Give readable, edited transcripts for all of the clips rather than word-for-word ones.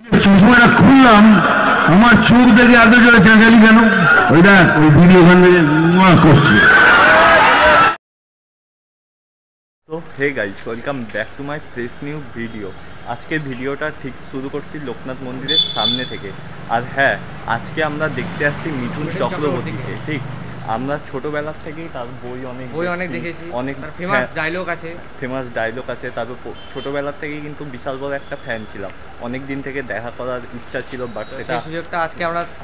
চশমাটা খুললাম, আমার চোখ দেখে এত জোরে চেঁচালি কেন? ওই দেখ ওই ভিডিও ওখান থেকে করছে। তো hey guys, welcome back to my fresh new video. আজকের ভিডিওটা ঠিক শুরু করছি লোকনাথ মন্দিরের সামনে থেকে। আর হ্যাঁ, আজকে আমরা দেখতে আসছি মিঠুন চক্রবর্তীকে। ঠিক, আমরা ছোটবেলার থেকেই তার বই অনেক দেখেছি, অনেক ফেমাস ডায়লগ আছে। তারপর ছোটবেলার থেকেই কিন্তু বিশাল বড় একটা ফ্যান ছিলাম, অনেক দিন থেকে দেখা করার ইচ্ছা ছিল, বাট সেটা সুযোগটা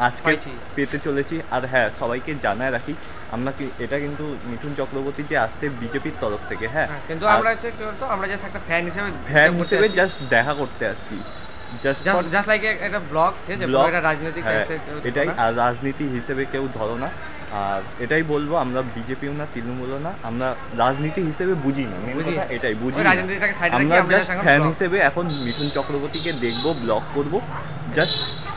আজকে পেতে চলেছি। আর হ্যাঁ, সবাইকে জানায় রাখি, আমরা এটা কিন্তু মিঠুন চক্রবর্তী যে আসছে বিজেপির তরফ থেকে। হ্যাঁ, কিন্তু আমরা জাস্ট একটা ফ্যান হিসেবে জাস্ট দেখা করতে আসছি, জাস্ট লাইক একটা ব্লগ, এটা রাজনৈতিক, এটাই। আর রাজনীতি হিসেবে কেউ ধরো না। আর এটাই বলবো, আমরা বিজেপিও না তৃণমূলও না, আমরা রাজনীতি হিসেবে বুঝি না, এটাই বুঝি। আমরা জাস্ট ফ্যান হিসেবে এখন মিঠুন চক্রবর্তীকে দেখবো, ব্লগ করবো,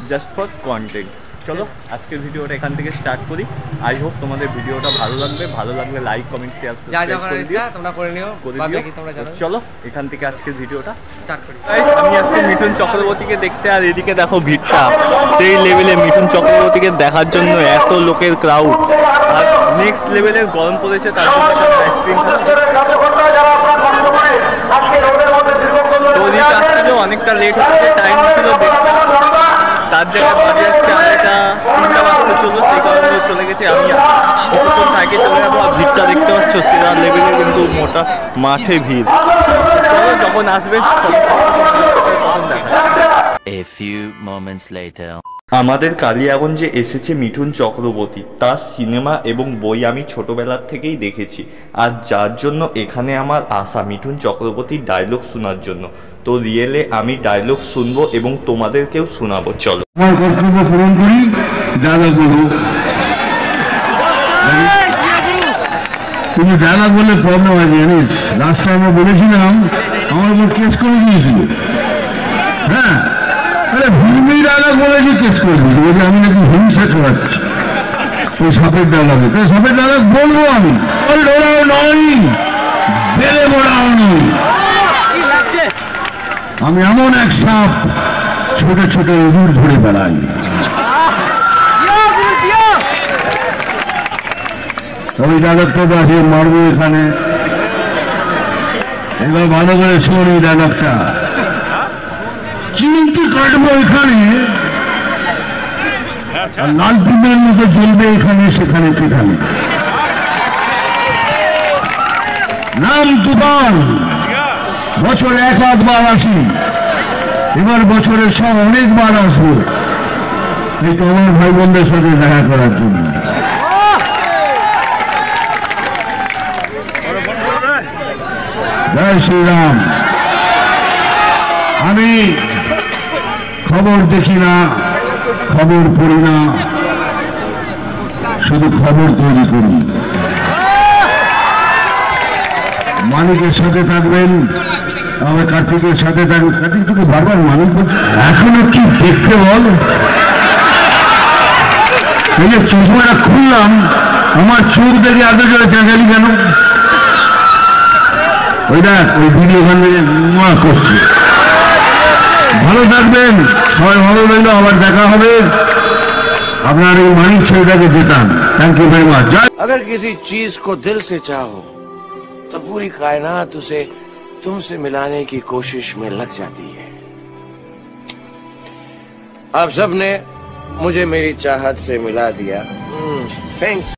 জাস্ট ফর কন্টেন্ট। চলো আজকের ভিডিওটা এখান থেকে স্টার্ট করি। আই হোপ তোমাদের ভিডিওটা ভালো লাগলে লাইক, কমেন্ট, শেয়ার করে দিও। চলো এখান থেকে আজকের ভিডিওটা স্টার্ট করি। আমি আসছি মিঠুন চক্রবর্তীকে দেখতে, আর এদিকে দেখো ভিড়টা সেই লেভেলে। মিঠুন চক্রবর্তীকে দেখার জন্য এত লোকের ক্রাউড, আর নেক্সট লেভেলের গরম পড়েছে, তার জন্য আইসক্রিম খাচ্ছে। তো অনেকটা লেট হচ্ছে, টাইম ছিল দেখতে, তার জায়গায় বাজে যাচ্ছে আড়াইটা, 3টা বাজতে চললো, সেই কারণে চলে গেছে। আমি কিছুক্ষণ আগে চলে যাবো। আর ভিড়টা দেখতে পাচ্ছ, সেরা লেভেলে কিন্তু মোটা মাঠে ভিড়। যখন আসবে তখন দেখা। A few moments later. আমাদের কালিয়াগঞ্জে এসেছে মিঠুন চক্রবর্তী। তার সিনেমা এবং বই আমি ছোটবেলার থেকেই দেখেছি, আর যার জন্য এখানে আমার আশা মিঠুন চক্রবর্তীর ডায়লগ শোনার জন্য। তো রিয়েলে আমি ডায়লগ শুনবো এবং তোমাদেরকেও শোনাবো। চলো, আমার কর্তব্য পূরণ করি, ডায়লগ বলবো। কিন্তু ডায়লগ বললে প্রবলেম আছে জানিস। লাস্ট টাইম আমি বলেছিলাম, আমার উপর কেস করে দিয়েছিল। হ্যাঁ, আরে ভূমি ডায়লগ বলেছি, কেস করে দিয়েছি, বলছি আমি নাকি হিংসা ছড়াচ্ছি ওই সাপের ডায়লগে। তো সাপের ডায়লগ বলবো আমি, ওরাও নয়, বেড়ে মোড়াও নয়। আমি এমন এক সাপ, ছোট ছোট ইঁদুর ধরে বেড়াই। ওই ডায়লগটা আছে, মারবো এখানে। এবার ভালো করে শোন এই ডায়লগটা। চিমটি কাটবো এখানে, আর লাল পিঁপড়ের মতো জ্বলবে এখানে সেখানে সেখানে। নাম তুফান, বছরে 1-8 আসি, এবার বছরের সব অনেকবার আসবো, এই তো আমার ভাই বোনদের সাথে দেখা করার জন্য। জয় শ্রীরাম। আমি খবর দেখি না, খবর পড়ি না, শুধু খবর তৈরি করি। মালিকের সাথে থাকবেন, আমার কার্তিকের সাথে থাকবেন। কার্তিক তোকে বারবার মালিক বলছে, এখনো কি দেখতে বল? এই যে চশমাটা খুললাম, আমার চোখ দেখে এত জোরে চেঁচালি কেন? ওই দেখ ওই ভিডিও ওখান থেকে করছে। ভালো থাকবেন, সবাই ভালো রইল, আবার দেখা হবে। আপনার এই মানিক ছেলেটাকে যেতাম। Thank you very much. अगर किसी चीज को दिल से चाहो तो पूरी कायनात उसे तुमसे मिलाने की कोशिश में लग जाती है। आप सबने मुझे मेरी चाहत से मिला दिया। थैंक्स।